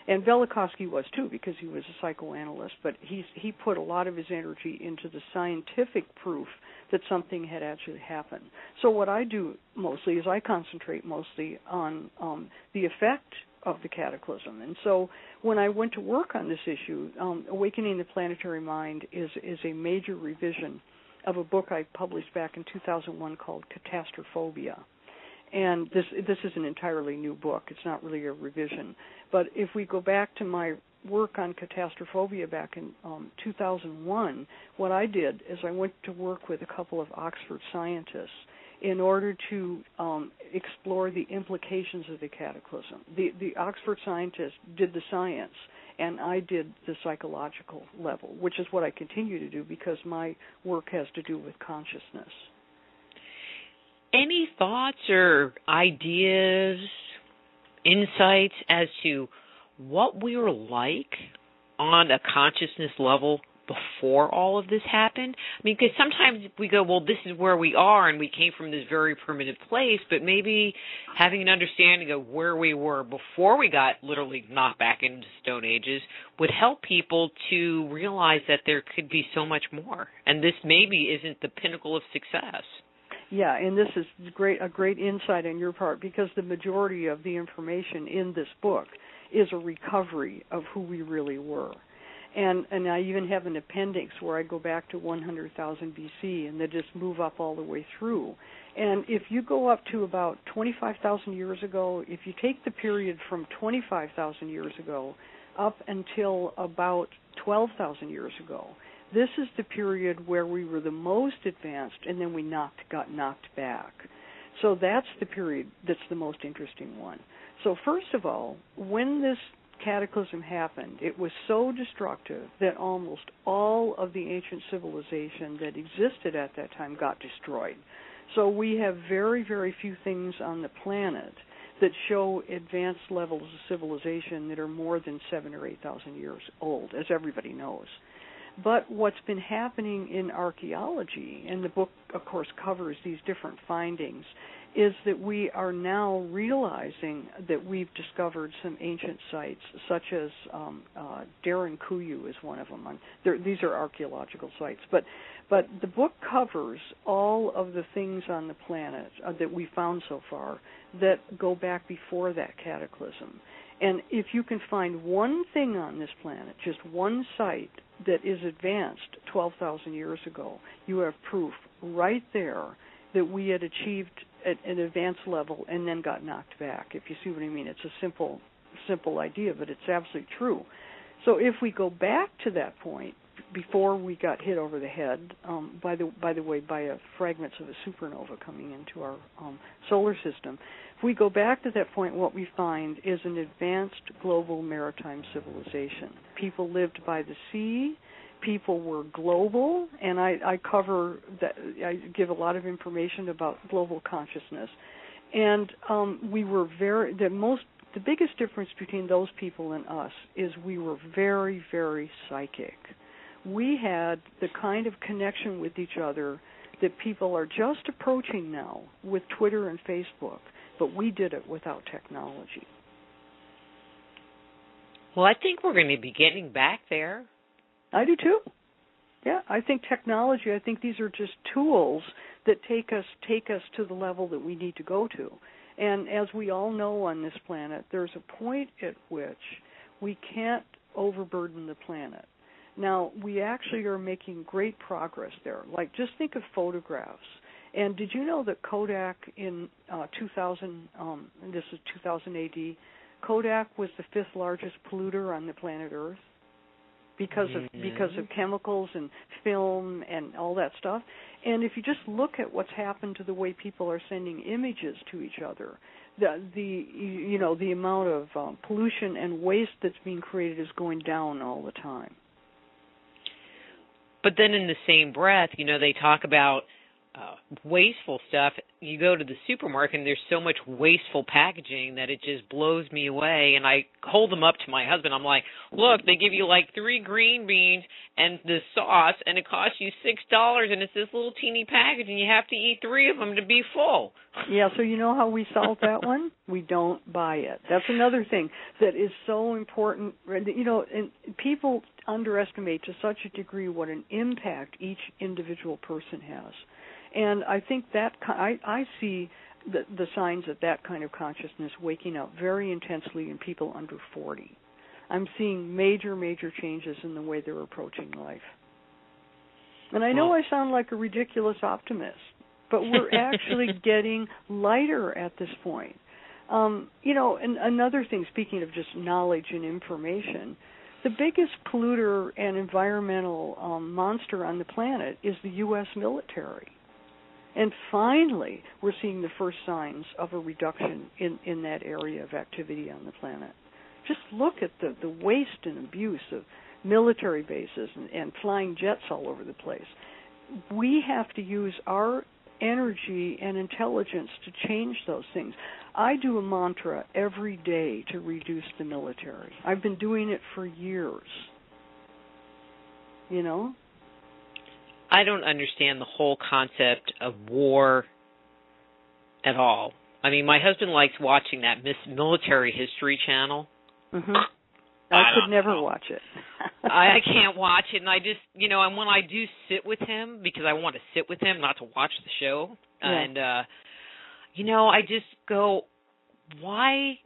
And Velikovsky was too, because he was a psychoanalyst, but he put a lot of his energy into the scientific proof that something had actually happened. So what I do mostly is I concentrate mostly on the effect of the cataclysm. And so when I went to work on this issue, Awakening the Planetary Mind is a major revision of a book I published back in 2001 called Catastrophophobia. And this is an entirely new book. It's not really a revision. But if we go back to my work on Catastrophophobia back in 2001, what I did is I went to work with a couple of Oxford scientists in order to explore the implications of the cataclysm. The Oxford scientists did the science, and I did the psychological level, which is what I continue to do because my work has to do with consciousness. Any thoughts or ideas, insights as to what we were like on a consciousness level before all of this happened? I mean, because sometimes we go, well, this is where we are, and we came from this very primitive place, but maybe having an understanding of where we were before we got literally knocked back into Stone Ages would help people to realize that there could be so much more, and this maybe isn't the pinnacle of success. Yeah, and this is a great insight on your part, because the majority of the information in this book is a recovery of who we really were. And I even have an appendix where I go back to 100,000 BC and they just move up all the way through. And if you go up to about 25,000 years ago, if you take the period from 25,000 years ago up until about 12,000 years ago, this is the period where we were the most advanced, and then we got knocked back. So that's the period that's the most interesting one. So first of all, when this cataclysm happened, it was so destructive that almost all of the ancient civilization that existed at that time got destroyed. So we have very, very few things on the planet that show advanced levels of civilization that are more than 7,000 or 8,000 years old, as everybody knows. But what's been happening in archaeology, and the book, of course, covers these different findings, is that we are now realizing that we've discovered some ancient sites, such as Darren Kuyu is one of them. These are archaeological sites. But the book covers all of the things on the planet that we found so far that go back before that cataclysm. And if you can find one thing on this planet, just one site that is advanced 12,000 years ago, you have proof right there that we had achieved an advanced level and then got knocked back, if you see what I mean. It's a simple idea, but it's absolutely true. So if we go back to that point, before we got hit over the head, by the way, by fragments of a supernova coming into our solar system, if we go back to that point, what we find is an advanced global maritime civilization. People lived by the sea. People were global, and I cover that. I give a lot of information about global consciousness, and we were the biggest difference between those people and us is we were very, very psychic. We had the kind of connection with each other that people are just approaching now with Twitter and Facebook, but we did it without technology. Well, I think we're going to be getting back there. I do too. Yeah, I think technology, I think these are just tools that take us to the level that we need to go to. And as we all know on this planet, there's a point at which we can't overburden the planet. Now, we actually are making great progress there. Like, just think of photographs. And did you know that Kodak in 2000, this is 2000 AD, Kodak was the 5th largest polluter on the planet Earth because of chemicals and film and all that stuff. And if you just look at what's happened to the way people are sending images to each other, the amount of pollution and waste that's being created is going down all the time. But then in the same breath, they talk about wasteful stuff. You go to the supermarket and there's so much wasteful packaging that it just blows me away. And I hold them up to my husband. I'm like, look, they give you like 3 green beans and the sauce, and it costs you $6, and it's this little teeny package, and you have to eat 3 of them to be full. Yeah, so you know how we solve that one? We don't buy it. That's another thing that is so important. And people underestimate to such a degree what an impact each individual person has. And I think that I see the signs of that kind of consciousness waking up very intensely in people under 40. I'm seeing major changes in the way they're approaching life. And I know I sound like a ridiculous optimist, but we're actually getting lighter at this point. And another thing, speaking of just knowledge and information, the biggest polluter and environmental monster on the planet is the U.S. military. And finally, we're seeing the first signs of a reduction in that area of activity on the planet. Just look at the waste and abuse of military bases and flying jets all over the place. We have to use our energy and intelligence to change those things. I do a mantra every day to reduce the military. I've been doing it for years. I don't understand the whole concept of war at all. I mean, my husband likes watching that Military History Channel. Mm-hmm. I could never watch it. I can't watch it, and I just, and when I do sit with him, because I want to sit with him, not to watch the show, and, I just go, why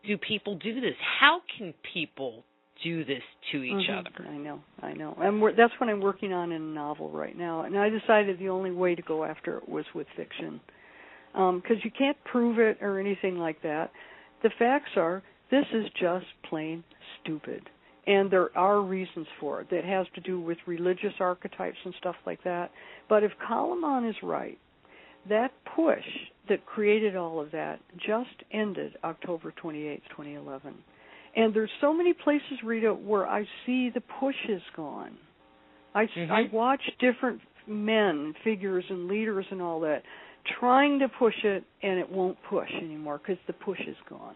do people do this? How can people do this to each other. I know. And that's what I'm working on in a novel right now. And I decided the only way to go after it was with fiction, because you can't prove it or anything like that. The facts are, this is just plain stupid. And there are reasons for it that has to do with religious archetypes and stuff like that. But if Calleman is right, that push that created all of that just ended October 28, 2011. And there's so many places, Rita, where I see the push is gone. I watch different men, figures, and leaders and all that trying to push it, and it won't push anymore because the push is gone.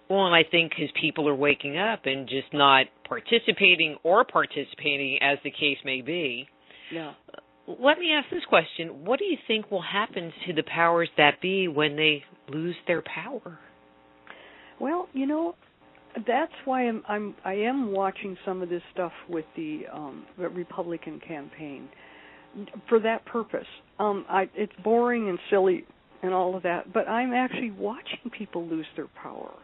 Well, and I think because people are waking up and just not participating as the case may be. Yeah. Let me ask this question. What do you think will happen to the powers that be when they lose their power? Well, that's why I am watching some of this stuff with the Republican campaign for that purpose. It's boring and silly and all of that, but I'm actually watching people lose their power.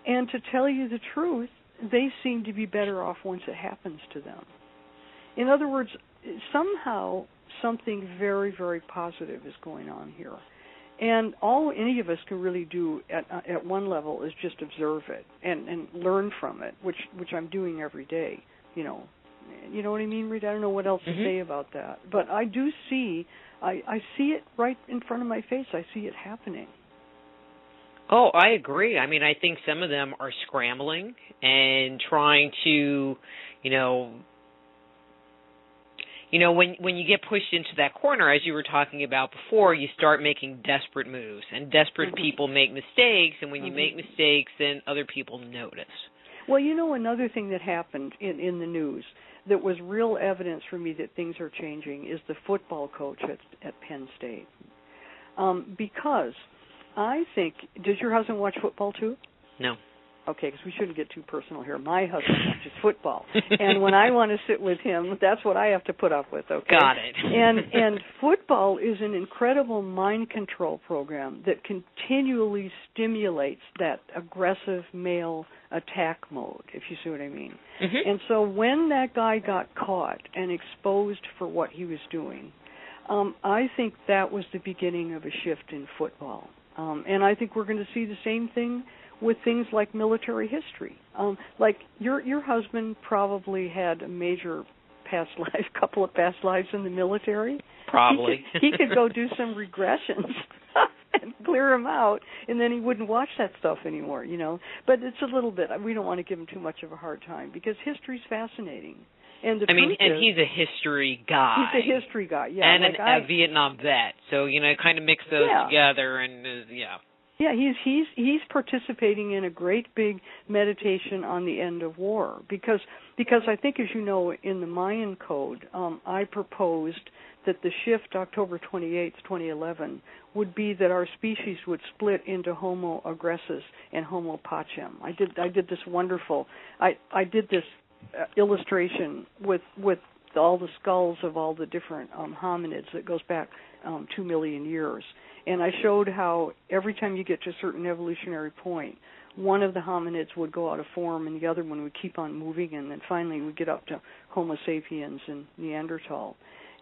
And to tell you the truth, they seem to be better off once it happens to them. In other words, somehow something very, very positive is going on here. And all any of us can really do at one level is just observe it and learn from it, which I'm doing every day. You know what I mean, Rita? I don't know what else to say about that, but I do see. I see it right in front of my face. I see it happening. Oh, I agree. I mean, I think some of them are scrambling and trying to, when you get pushed into that corner, as you were talking about before, you start making desperate moves, and desperate people make mistakes, and when you make mistakes, then other people notice. Well, another thing that happened in the news that was real evidence for me that things are changing is the football coach at Penn State. Because I think, does your husband watch football too? No. Okay, because we shouldn't get too personal here. My husband watches football, and when I want to sit with him, that's what I have to put up with. Okay. Got it. And football is an incredible mind control program that continually stimulates that aggressive male attack mode, if you see what I mean. And so when that guy got caught and exposed for what he was doing, I think that was the beginning of a shift in football. And I think we're going to see the same thing with things like military history. Like your husband probably had a major past life, couple of past lives in the military. Probably. He could go do some regressions and clear them out, and then he wouldn't watch that stuff anymore, But it's a little bit, we don't want to give him too much of a hard time because history's fascinating. And he's a history guy. He's a history guy, yeah. And a Vietnam vet, so kind of mix those together, and Yeah, he's participating in a great big meditation on the end of war because I think, as you know, in the Mayan code, I proposed that the shift October 28th, 2011, would be that our species would split into Homo aggressors and Homo pacem. I did this wonderful. I did this illustration with all the skulls of all the different hominids that goes back 2 million years. And I showed how every time you get to a certain evolutionary point, one of the hominids would go out of form and the other one would keep on moving, and then finally we get up to Homo sapiens and Neanderthal.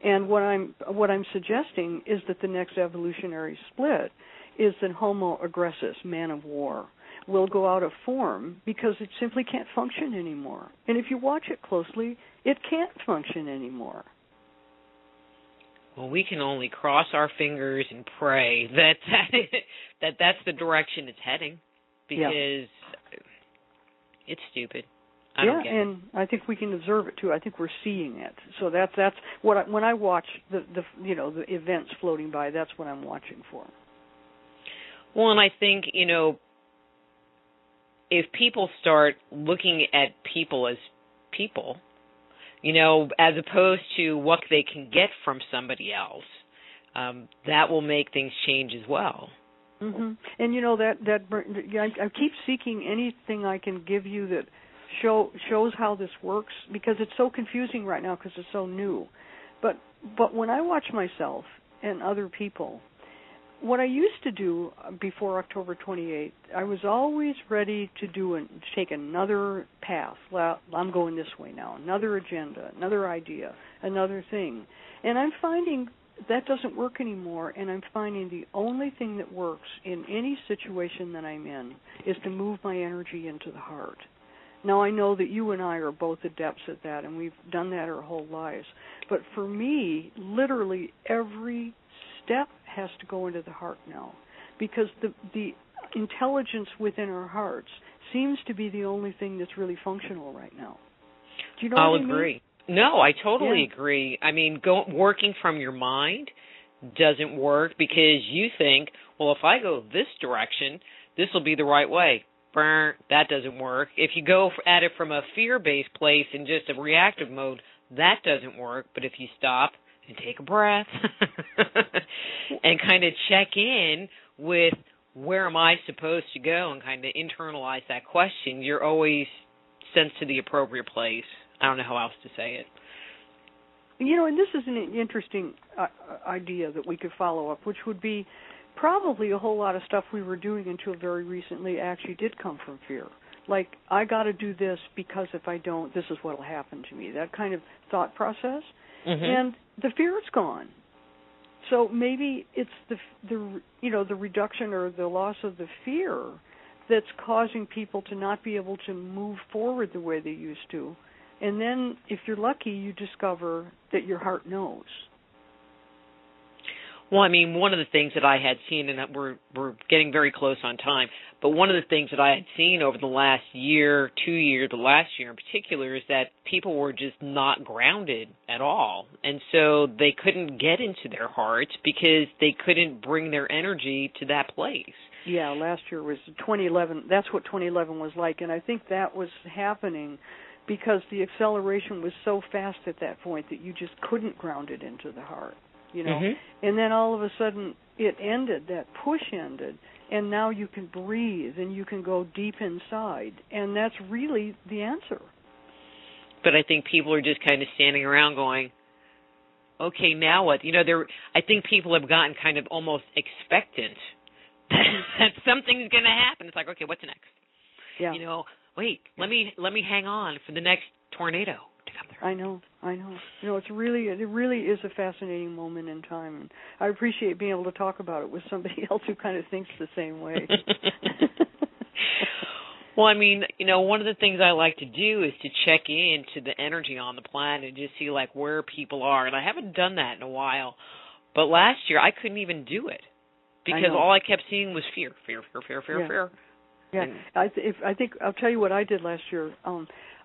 And what I'm suggesting is that the next evolutionary split is that Homo aggressors, man of war, will go out of form because it simply can't function anymore. And if you watch it closely, it can't function anymore. Well, we can only cross our fingers and pray that's the direction it's heading, because it's stupid. I don't get it. And I think we can observe it too. I think we're seeing it. So that's what when I watch the events floating by, that's what I'm watching for. Well, and I think if people start looking at people as people, as opposed to what they can get from somebody else, that will make things change as well. And I keep seeking anything I can give you that shows how this works, because it's so confusing right now because it's so new. But when I watch myself and other people, what I used to do before October 28th, I was always ready to take another path. Well, I'm going this way now, another agenda, another idea, another thing. And I'm finding that doesn't work anymore, and I'm finding the only thing that works in any situation that I'm in is to move my energy into the heart. Now, I know that you and I are both adepts at that, and we've done that our whole lives. But for me, literally every step has to go into the heart now, because the intelligence within our hearts seems to be the only thing that's really functional right now. Do you know what I mean? I'll agree. No, I totally agree. I mean, working from your mind doesn't work because you think, well, if I go this direction, this will be the right way. That doesn't work. If you go at it from a fear-based place in just a reactive mode, that doesn't work. But if you stop and take a breath and kind of check in with where am I supposed to go and kind of internalize that question, you're always sent to the appropriate place. I don't know how else to say it. You know, and this is an interesting idea that we could follow up, which would be probably a whole lot of stuff we were doing until very recently actually did come from fear. Like, I got to do this because if I don't, this is what will happen to me. That kind of thought process. Mm-hmm. And the fear is gone. So maybe it's the reduction or the loss of the fear that's causing people to not be able to move forward the way they used to. And then, if you're lucky, you discover that your heart knows. Well, I mean, one of the things that I had seen, and we're getting very close on time, but one of the things that I had seen over the last year, 2 years, the last year in particular, is that people were just not grounded at all. And so they couldn't get into their hearts because they couldn't bring their energy to that place. Yeah, last year was 2011. That's what 2011 was like, and I think that was happening because the acceleration was so fast at that point that you just couldn't ground it into the heart, you know. Mm-hmm. And then all of a sudden it ended, that push ended, and now you can breathe and you can go deep inside, and that's really the answer. But I think people are just kind of standing around going, okay, now what? You know, I think people have gotten kind of almost expectant that something's going to happen. It's like, okay, what's next? Yeah. You know, wait, let me hang on for the next tornado to come through. I know. You know, it really is a fascinating moment in time. And I appreciate being able to talk about it with somebody else who kind of thinks the same way. Well, I mean, you know, one of the things I like to do is to check into the energy on the planet and just see, like, where people are. And I haven't done that in a while. But last year, I couldn't even do it because all I kept seeing was fear. Yeah, I think I'll tell you what I did last year.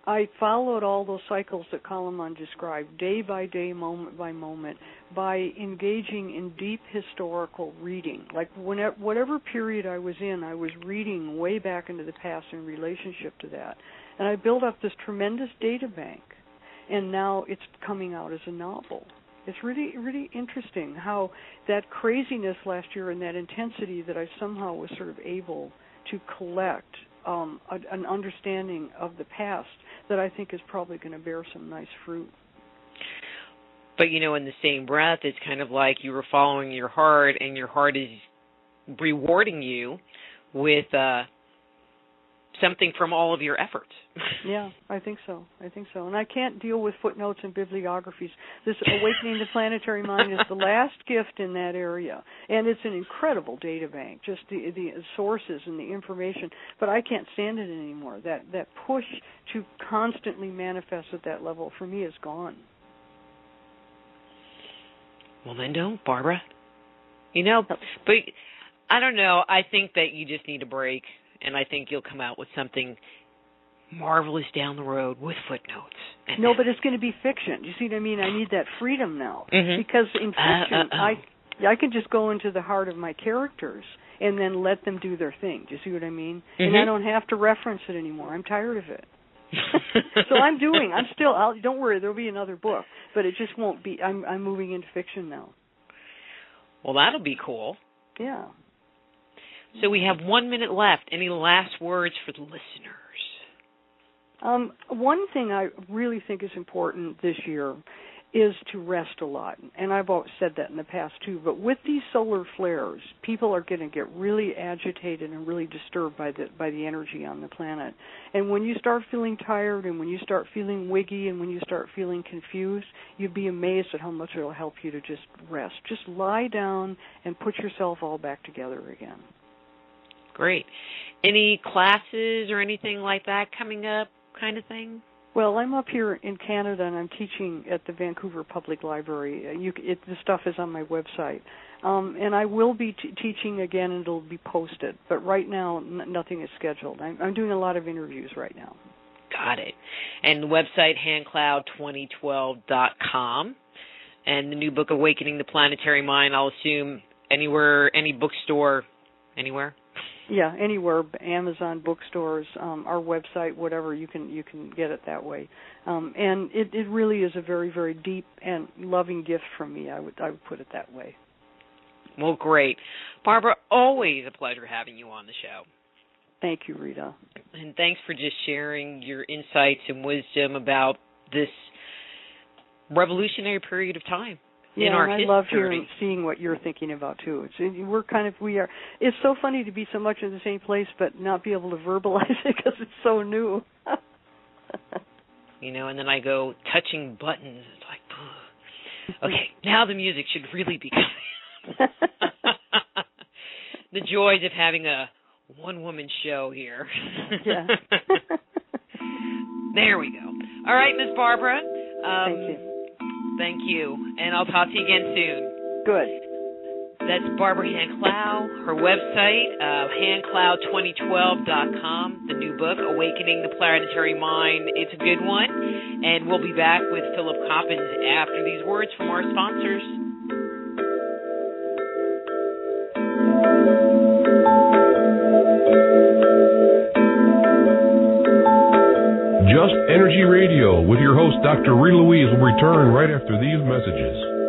I followed all those cycles that Calleman described, day by day, moment by moment, by engaging in deep historical reading. Like whatever period I was in, I was reading way back into the past in relationship to that. And I built up this tremendous data bank, and now it's coming out as a novel. It's really, really interesting how that craziness last year and that intensity that I somehow was sort of able to collect an understanding of the past that I think is probably going to bear some nice fruit. But, you know, in the same breath, it's kind of like you were following your heart, and your heart is rewarding you with something from all of your efforts. Yeah, I think so. And I can't deal with footnotes and bibliographies. This Awakening the Planetary Mind is the last gift in that area. And it's an incredible data bank, just the sources and the information. But I can't stand it anymore. That push to constantly manifest at that level, for me, is gone. Well, then don't, Barbara. You know, but I don't know. I think that you just need a break. And I think you'll come out with something marvelous down the road with footnotes. No, but it's going to be fiction. You see what I mean? I need that freedom now. Mm-hmm. Because in fiction, I can just go into the heart of my characters and then let them do their thing. Do you see what I mean? Mm-hmm. And I don't have to reference it anymore. I'm tired of it. So don't worry, there'll be another book. But it just won't be, I'm moving into fiction now. Well, that'll be cool. Yeah. So we have 1 minute left. Any last words for the listeners? One thing I really think is important this year is to rest a lot. And I've always said that in the past too. But with these solar flares, people are going to get really agitated and really disturbed by the energy on the planet. And when you start feeling tired and when you start feeling wiggy and when you start feeling confused, you'd be amazed at how much it'll help you to just rest. Just lie down and put yourself all back together again. Great. Any classes or anything like that coming up kind of thing? Well, I'm up here in Canada, and I'm teaching at the Vancouver Public Library. The stuff is on my website. And I will be teaching again, and it'll be posted. But right now, nothing is scheduled. I'm doing a lot of interviews right now. Got it. And the website, handclow2012.com. And the new book, Awakening the Planetary Mind, I'll assume anywhere, any bookstore, anywhere? Yeah, anywhere, Amazon, bookstores, our website, whatever, you can get it that way. And it really is a very, very deep and loving gift from me. I would put it that way. Well, great. Barbara, always a pleasure having you on the show. Thank you, Rita. And thanks for just sharing your insights and wisdom about this revolutionary period of time. Yeah, and I love seeing what you're thinking about too. It's so funny to be so much in the same place, but not be able to verbalize it because it's so new. And then I go touching buttons. It's like, okay, now the music should really be coming. The joys of having a one-woman show here. Yeah. There we go. All right, Miss Barbara. Thank you. Thank you, and I'll talk to you again soon. Good. That's Barbara Hand Clow. Her website, handclow2012.com, the new book, Awakening the Planetary Mind. It's a good one, and we'll be back with Philip Coppens after these words from our sponsors. Just Energy Radio with your host, Dr. Rita Louise, will return right after these messages.